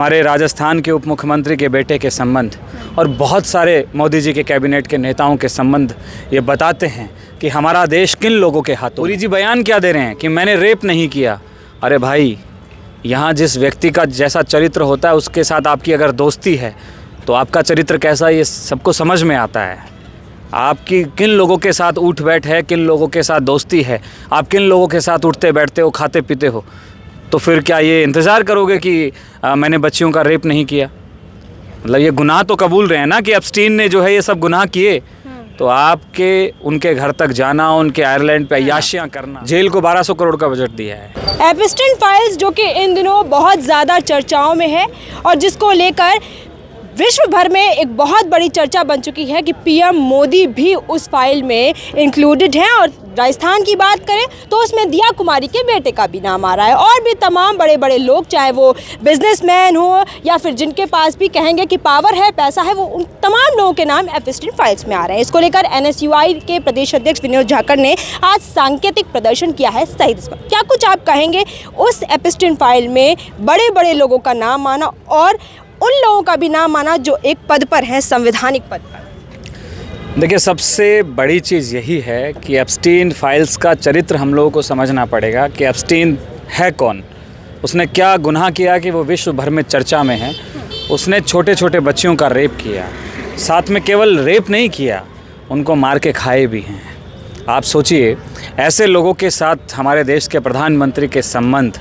हमारे राजस्थान के उप मुख्यमंत्री के बेटे के संबंध और बहुत सारे मोदी जी के कैबिनेट के नेताओं के संबंध ये बताते हैं कि हमारा देश किन लोगों के हाथों। मोदी जी बयान क्या दे रहे हैं कि मैंने रेप नहीं किया। अरे भाई, यहाँ जिस व्यक्ति का जैसा चरित्र होता है उसके साथ आपकी अगर दोस्ती है तो आपका चरित्र कैसा है ये सबको समझ में आता है। आपकी किन लोगों के साथ उठ बैठ है, किन लोगों के साथ दोस्ती है, आप किन लोगों के साथ उठते बैठते हो, खाते पीते हो, तो फिर क्या ये इंतज़ार करोगे कि मैंने बच्चियों का रेप नहीं किया। मतलब ये गुनाह तो कबूल रहे हैं ना कि एप्स्टीन ने जो है ये सब गुनाह किए, तो आपके उनके घर तक जाना, उनके आयरलैंड पे अय्याशियाँ करना, जेल को 1200 करोड़ का बजट दिया है। एप्स्टीन फाइल्स जो कि इन दिनों बहुत ज़्यादा चर्चाओं में है और जिसको लेकर विश्व भर में एक बहुत बड़ी चर्चा बन चुकी है कि पीएम मोदी भी उस फाइल में इंक्लूडेड हैं। और राजस्थान की बात करें तो उसमें दिया कुमारी के बेटे का भी नाम आ रहा है और भी तमाम बड़े बड़े लोग, चाहे वो बिजनेसमैन हो या फिर जिनके पास भी कहेंगे कि पावर है, पैसा है, वो उन तमाम लोगों के नाम एप्स्टीन फाइल्स में आ रहे हैं। इसको लेकर एनएसयूआई के प्रदेश अध्यक्ष विनोद झाकड़ ने आज सांकेतिक प्रदर्शन किया है सही दिशा में। क्या कुछ आप कहेंगे उस एप्स्टीन फाइल में बड़े बड़े लोगों का नाम आना और उन लोगों का भी नाम आना जो एक पद पर हैं, संवैधानिक पद पर? देखिए, सबसे बड़ी चीज़ यही है कि एप्स्टीन फाइल्स का चरित्र हम लोगों को समझना पड़ेगा कि एप्स्टीन है कौन, उसने क्या गुनाह किया कि वो विश्व भर में चर्चा में है। उसने छोटे छोटे बच्चियों का रेप किया, साथ में केवल रेप नहीं किया, उनको मार के खाए भी हैं। आप सोचिए, ऐसे लोगों के साथ हमारे देश के प्रधानमंत्री के संबंध,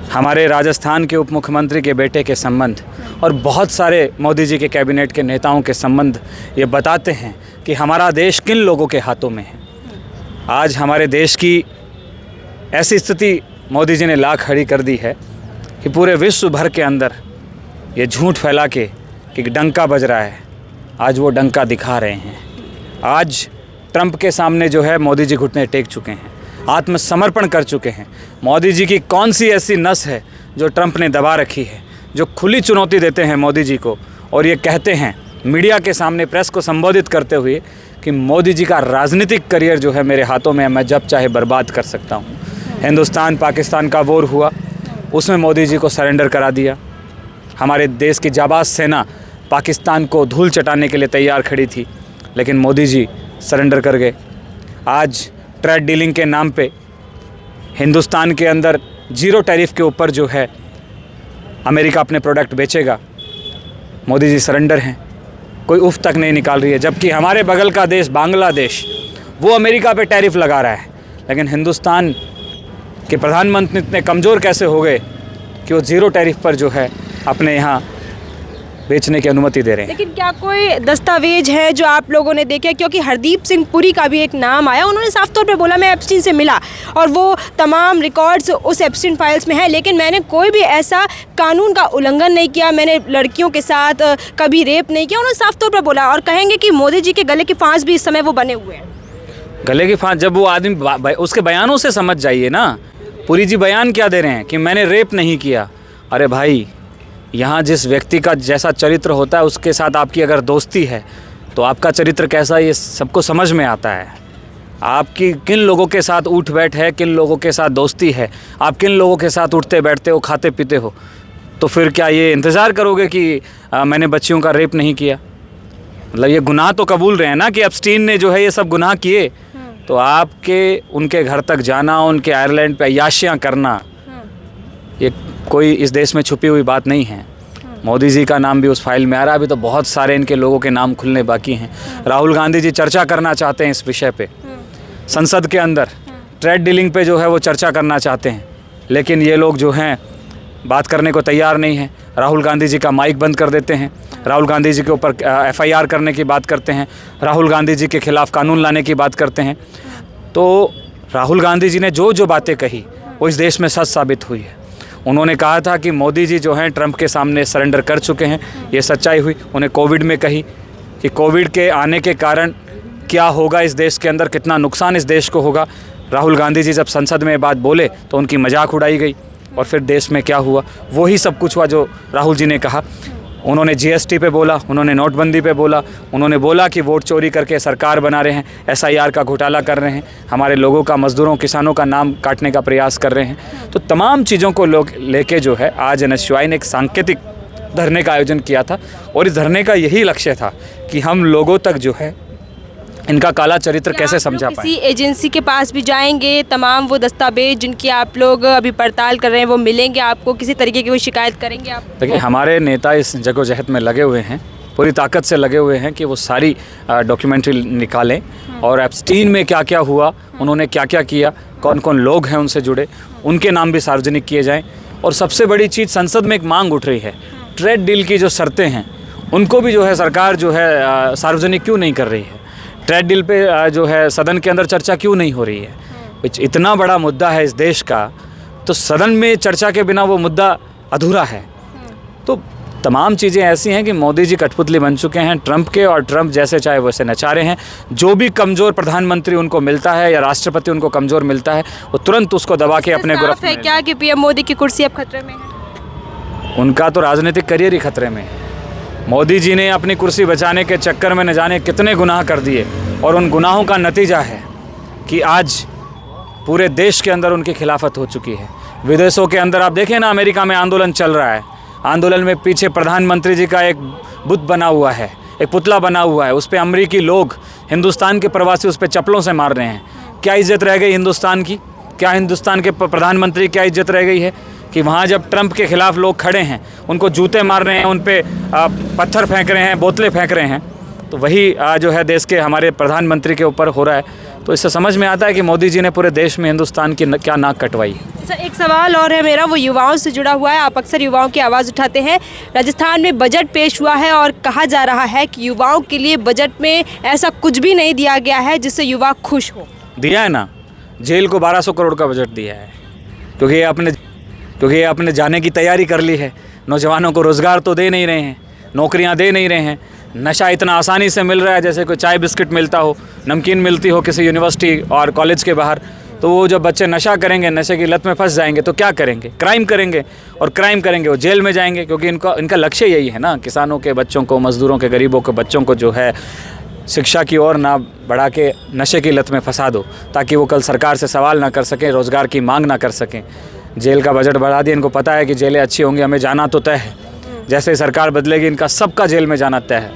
हमारे राजस्थान के उप मुख्यमंत्री के बेटे के संबंध और बहुत सारे मोदी जी के कैबिनेट के नेताओं के संबंध ये बताते हैं कि हमारा देश किन लोगों के हाथों में है। आज हमारे देश की ऐसी स्थिति मोदी जी ने ला खड़ी कर दी है कि पूरे विश्व भर के अंदर ये झूठ फैला के कि डंका बज रहा है, आज वो डंका दिखा रहे हैं। आज ट्रंप के सामने जो है मोदी जी घुटने टेक चुके हैं, आत्मसमर्पण कर चुके हैं। मोदी जी की कौन सी ऐसी नस है जो ट्रंप ने दबा रखी है, जो खुली चुनौती देते हैं मोदी जी को और ये कहते हैं मीडिया के सामने प्रेस को संबोधित करते हुए कि मोदी जी का राजनीतिक करियर जो है मेरे हाथों में है, मैं जब चाहे बर्बाद कर सकता हूँ। हिंदुस्तान पाकिस्तान का वॉर हुआ, उसमें मोदी जी को सरेंडर करा दिया। हमारे देश की जाबाज सेना पाकिस्तान को धूल चटाने के लिए तैयार खड़ी थी, लेकिन मोदी जी सरेंडर कर गए। आज ट्रेड डीलिंग के नाम पे हिंदुस्तान के अंदर जीरो टैरिफ के ऊपर जो है अमेरिका अपने प्रोडक्ट बेचेगा, मोदी जी सरेंडर हैं, कोई उफ तक नहीं निकाल रही है। जबकि हमारे बगल का देश बांग्लादेश, वो अमेरिका पे टैरिफ लगा रहा है, लेकिन हिंदुस्तान के प्रधानमंत्री इतने कमज़ोर कैसे हो गए कि वो जीरो टैरिफ पर जो है अपने यहाँ बेचने की अनुमति दे रहे हैं। लेकिन क्या कोई दस्तावेज है जो आप लोगों ने देखे? क्योंकि हरदीप सिंह पुरी का भी एक नाम आया, उन्होंने साफ तौर पे बोला मैं एप्स्टीन से मिला और वो तमाम रिकॉर्ड्स उस एप्स्टीन फाइल्स में है, लेकिन मैंने कोई भी ऐसा कानून का उल्लंघन नहीं किया, मैंने लड़कियों के साथ कभी रेप नहीं किया। उन्होंने साफ तौर पर बोला और कहेंगे कि मोदी जी के गले की फांस भी इस समय वो बने हुए हैं। गले की फांस जब वो आदमी, उसके बयानों से समझ जाइए ना। पुरी जी बयान क्या दे रहे हैं कि मैंने रेप नहीं किया। अरे भाई, यहाँ जिस व्यक्ति का जैसा चरित्र होता है उसके साथ आपकी अगर दोस्ती है तो आपका चरित्र कैसा है ये सबको समझ में आता है। आपकी किन लोगों के साथ उठ बैठ है, किन लोगों के साथ दोस्ती है, आप किन लोगों के साथ उठते बैठते हो, खाते पीते हो, तो फिर क्या ये इंतज़ार करोगे कि मैंने बच्चियों का रेप नहीं किया। मतलब ये गुनाह तो कबूल रहे हैं ना कि एप्स्टीन ने जो है ये सब गुनाह किए, तो आपके उनके घर तक जाना, उनके आयरलैंड पे अय्याशियाँ करना, ये कोई इस देश में छुपी हुई बात नहीं है। मोदी जी का नाम भी उस फाइल में आ रहा है। अभी तो बहुत सारे इनके लोगों के नाम खुलने बाकी हैं। राहुल गांधी जी चर्चा करना चाहते हैं इस विषय पे, संसद के अंदर ट्रेड डीलिंग पे जो है वो चर्चा करना चाहते हैं, लेकिन ये लोग जो हैं बात करने को तैयार नहीं हैं। राहुल गांधी जी का माइक बंद कर देते हैं, राहुल गांधी जी के ऊपर FIR करने की बात करते हैं, राहुल गांधी जी के खिलाफ़ कानून लाने की बात करते हैं। तो राहुल गांधी जी ने जो जो बातें कही वो इस देश में सच साबित हुई है। उन्होंने कहा था कि मोदी जी जो हैं ट्रंप के सामने सरेंडर कर चुके हैं, ये सच्चाई हुई। उन्हें कोविड में कही कि कोविड के आने के कारण क्या होगा इस देश के अंदर, कितना नुकसान इस देश को होगा। राहुल गांधी जी जब संसद में बात बोले तो उनकी मजाक उड़ाई गई और फिर देश में क्या हुआ, वही सब कुछ हुआ जो राहुल जी ने कहा। उन्होंने जीएसटी पे बोला, उन्होंने नोटबंदी पे बोला, उन्होंने बोला कि वोट चोरी करके सरकार बना रहे हैं, एसआईआर का घोटाला कर रहे हैं, हमारे लोगों का, मज़दूरों, किसानों का नाम काटने का प्रयास कर रहे हैं। तो तमाम चीज़ों को लोग लेके जो है आज एनएसयूआई ने एक सांकेतिक धरने का आयोजन किया था और इस धरने का यही लक्ष्य था कि हम लोगों तक जो है इनका काला चरित्र कैसे समझा पाएं। किसी एजेंसी के पास भी जाएंगे, तमाम वो दस्तावेज जिनकी आप लोग अभी पड़ताल कर रहे हैं वो मिलेंगे आपको, किसी तरीके की कोई शिकायत करेंगे आप? देखिए, हमारे नेता इस जगोजहद में लगे हुए हैं, पूरी ताकत से लगे हुए हैं कि वो सारी डॉक्यूमेंट्री निकालें और एप्स्टीन में क्या क्या हुआ, उन्होंने क्या क्या किया, कौन कौन लोग हैं उनसे जुड़े, उनके नाम भी सार्वजनिक किए जाएँ। और सबसे बड़ी चीज़, संसद में एक मांग उठ रही है, ट्रेड डील की जो शर्तें हैं उनको भी जो है सरकार जो है सार्वजनिक क्यों नहीं कर रही है, ट्रेड डील पे जो है सदन के अंदर चर्चा क्यों नहीं हो रही है। इतना बड़ा मुद्दा है इस देश का, तो सदन में चर्चा के बिना वो मुद्दा अधूरा है। तो तमाम चीज़ें ऐसी हैं कि मोदी जी कठपुतली बन चुके हैं ट्रंप के, और ट्रंप जैसे चाहे वैसे नचा रहे हैं। जो भी कमज़ोर प्रधानमंत्री उनको मिलता है या राष्ट्रपति उनको कमज़ोर मिलता है, वो तुरंत उसको दबा के अपने गिरफ्त में। क्या कि पीएम मोदी की कुर्सी अब खतरे में है? उनका तो राजनीतिक करियर ही खतरे में है। मोदी जी ने अपनी कुर्सी बचाने के चक्कर में न जाने कितने गुनाह कर दिए, और उन गुनाहों का नतीजा है कि आज पूरे देश के अंदर उनकी खिलाफत हो चुकी है। विदेशों के अंदर आप देखें ना, अमेरिका में आंदोलन चल रहा है, आंदोलन में पीछे प्रधानमंत्री जी का एक बुत बना हुआ है, एक पुतला बना हुआ है, उस पर अमरीकी लोग, हिंदुस्तान के प्रवासी उस पर चप्पलों से मार रहे हैं। क्या इज्जत रह गई हिंदुस्तान की? क्या हिंदुस्तान के प्रधानमंत्री क्या इज्जत रह गई है कि वहाँ जब ट्रंप के ख़िलाफ़ लोग खड़े हैं, उनको जूते मार रहे हैं, उन पे पत्थर फेंक रहे हैं, बोतलें फेंक रहे हैं, तो वही जो है देश के हमारे प्रधानमंत्री के ऊपर हो रहा है। तो इससे समझ में आता है कि मोदी जी ने पूरे देश में हिंदुस्तान की क्या नाक कटवाई। सर, एक सवाल और है मेरा, वो युवाओं से जुड़ा हुआ है। आप अक्सर युवाओं की आवाज़ उठाते हैं। राजस्थान में बजट पेश हुआ है और कहा जा रहा है कि युवाओं के लिए बजट में ऐसा कुछ भी नहीं दिया गया है जिससे युवा खुश हो। दिया है ना, जेल को 1200 करोड़ का बजट दिया है, क्योंकि ये अपने जाने की तैयारी कर ली है। नौजवानों को रोज़गार तो दे नहीं रहे हैं, नौकरियां दे नहीं रहे हैं, नशा इतना आसानी से मिल रहा है जैसे कोई चाय बिस्किट मिलता हो, नमकीन मिलती हो किसी यूनिवर्सिटी और कॉलेज के बाहर। तो वो जब बच्चे नशा करेंगे, नशे की लत में फंस जाएंगे तो क्या करेंगे? क्राइम करेंगे, और क्राइम करेंगे वो जेल में जाएंगे, क्योंकि इनका लक्ष्य यही है ना, किसानों के बच्चों को, मज़दूरों के, गरीबों के बच्चों को जो है शिक्षा की ओर ना बढ़ा के नशे की लत में फंसा दो, ताकि वो कल सरकार से सवाल ना कर सकें, रोज़गार की मांग ना कर सकें। जेल का बजट बढ़ा दिया, इनको पता है कि जेलें अच्छी होंगी, हमें जाना तो तय है। जैसे ही सरकार बदलेगी इनका सबका जेल में जाना तय है,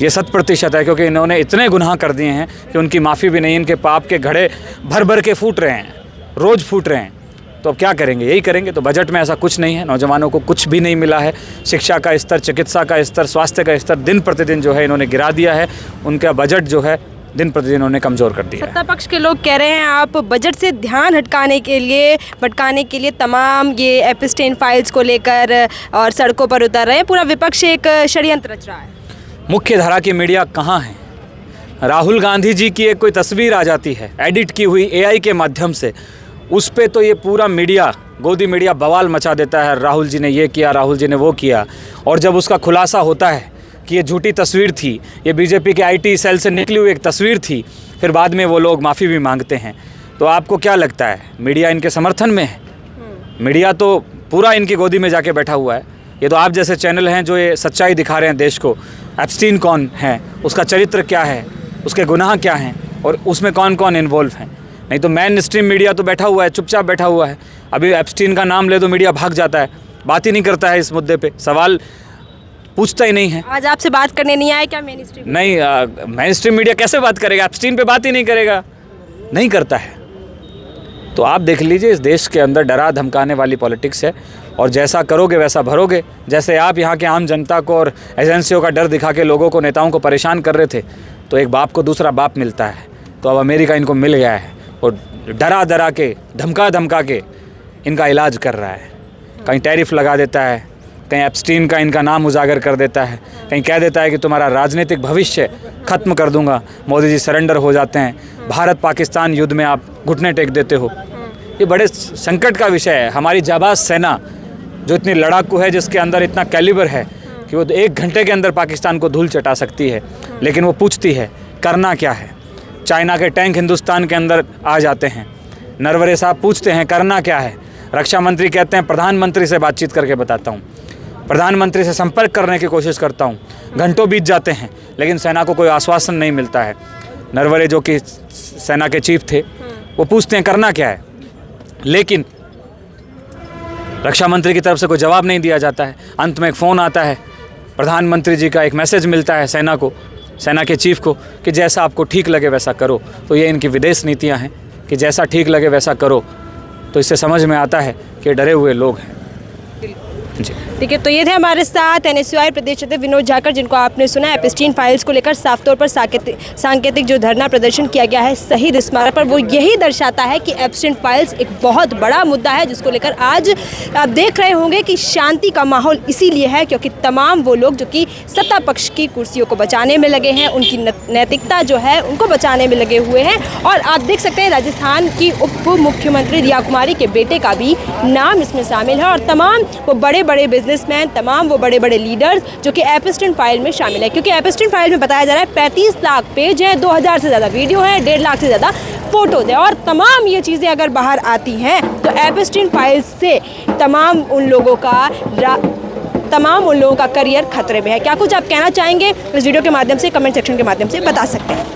ये 100% है, क्योंकि इन्होंने इतने गुनाह कर दिए हैं कि उनकी माफ़ी भी नहीं। इनके पाप के घड़े भर भर के फूट रहे हैं, रोज़ फूट रहे हैं। तो अब क्या करेंगे? यही करेंगे। तो बजट में ऐसा कुछ नहीं है, नौजवानों को कुछ भी नहीं मिला है। शिक्षा का स्तर, चिकित्सा का स्तर, स्वास्थ्य का स्तर दिन प्रतिदिन जो है इन्होंने गिरा दिया है। उनका बजट जो है दिन प्रतिदिन उन्होंने कमज़ोर कर दिया है। सत्ता पक्ष के लोग कह रहे हैं आप बजट से ध्यान भटकाने के लिए तमाम ये एप्स्टीन फाइल्स को लेकर और सड़कों पर उतर रहे हैं। पूरा विपक्ष एक षड्यंत्र रच रहा है। मुख्य धारा की मीडिया कहाँ है? राहुल गांधी जी की एक कोई तस्वीर आ जाती है एडिट की हुई एआई के माध्यम से, उस पे तो ये पूरा मीडिया, गोदी मीडिया बवाल मचा देता है, राहुल जी ने ये किया, राहुल जी ने वो किया। और जब उसका खुलासा होता है कि ये झूठी तस्वीर थी, ये बीजेपी के आईटी सेल से निकली हुई एक तस्वीर थी, फिर बाद में वो लोग माफ़ी भी मांगते हैं। तो आपको क्या लगता है मीडिया इनके समर्थन में है? मीडिया तो पूरा इनकी गोदी में जाके बैठा हुआ है। ये तो आप जैसे चैनल हैं जो ये सच्चाई दिखा रहे हैं देश को। एप्स्टीन कौन है, उसका चरित्र क्या है, उसके गुनाह क्या हैं, और उसमें कौन कौन इन्वॉल्व हैं। नहीं तो मेन स्ट्रीम मीडिया तो बैठा हुआ है, चुपचाप बैठा हुआ है। अभी एप्स्टीन का नाम ले तो मीडिया भाग जाता है, बात ही नहीं करता है इस मुद्दे पे, सवाल पूछता ही नहीं है। आज आपसे बात करने नहीं आया क्या मेन स्ट्रीम? नहीं, मेन स्ट्रीम मीडिया कैसे बात करेगा? एप्स्टीन पे बात ही नहीं करेगा, नहीं करता है। तो आप देख लीजिए, इस देश के अंदर डरा धमकाने वाली पॉलिटिक्स है, और जैसा करोगे वैसा भरोगे। जैसे आप यहाँ के आम जनता को और एजेंसियों का डर दिखा के लोगों को, नेताओं को परेशान कर रहे थे, तो एक बाप को दूसरा बाप मिलता है। तो अब अमेरिका इनको मिल गया है और डरा के, धमका के इनका इलाज कर रहा है। कहीं टैरिफ लगा देता है, कहीं एप्स्टीन का इनका नाम उजागर कर देता है, कहीं कह देता है कि तुम्हारा राजनीतिक भविष्य ख़त्म कर दूंगा। मोदी जी सरेंडर हो जाते हैं, भारत पाकिस्तान युद्ध में आप घुटने टेक देते हो। ये बड़े संकट का विषय है। हमारी जाबाज सेना जो इतनी लड़ाकू है, जिसके अंदर इतना कैलिबर है कि वो 1 घंटे के अंदर पाकिस्तान को धूल चटा सकती है, लेकिन वो पूछती है करना क्या है। चाइना के टैंक हिंदुस्तान के अंदर आ जाते हैं, नरवरे साहब पूछते हैं करना क्या है। रक्षा मंत्री कहते हैं प्रधानमंत्री से बातचीत करके बताता हूँ। प्रधानमंत्री से संपर्क करने की कोशिश करता हूँ, घंटों बीत जाते हैं, लेकिन सेना को कोई आश्वासन नहीं मिलता है। नरवरे जो कि सेना के चीफ थे, वो पूछते हैं करना क्या है, लेकिन रक्षा मंत्री की तरफ से कोई जवाब नहीं दिया जाता है। अंत में एक फ़ोन आता है, प्रधानमंत्री जी का एक मैसेज मिलता है सेना को, सेना के चीफ को, कि जैसा आपको ठीक लगे वैसा करो। तो ये इनकी विदेश नीतियाँ हैं कि जैसा ठीक लगे वैसा करो। तो इससे समझ में आता है कि डरे हुए लोग हैं जी। ठीक है, तो ये थे हमारे साथ NSUI प्रदेश अध्यक्ष विनोद झाकर, जिनको आपने सुना एप्स्टीन फाइल्स को लेकर साफ तौर पर सांकेतिक जो धरना प्रदर्शन किया गया है शहीद स्मारक पर, वो यही दर्शाता है कि एप्स्टीन फाइल्स एक बहुत बड़ा मुद्दा है, जिसको लेकर आज आप देख रहे होंगे कि शांति का माहौल इसीलिए है क्योंकि तमाम वो लोग जो कि सत्ता पक्ष की कुर्सियों को बचाने में लगे हैं, उनकी नैतिकता जो है उनको बचाने में लगे हुए हैं। और आप देख सकते हैं राजस्थान की उप मुख्यमंत्री रिया कुमारी के बेटे का भी नाम इसमें शामिल है, और तमाम वो बड़े बड़े बिजनेसमैन, तमाम वो बड़े बड़े लीडर्स जो कि एप्स्टीन फाइल में शामिल है। क्योंकि एप्स्टीन फाइल में बताया जा रहा है 35 लाख पेज हैं, 2000 से ज़्यादा वीडियो हैं, 1.5 लाख से ज़्यादा फोटोज हैं, और तमाम ये चीज़ें अगर बाहर आती हैं तो एप्स्टीन फाइल से तमाम उन लोगों का करियर खतरे में है। क्या कुछ आप कहना चाहेंगे इस वीडियो के माध्यम से, कमेंट सेक्शन के माध्यम से बता सकते हैं।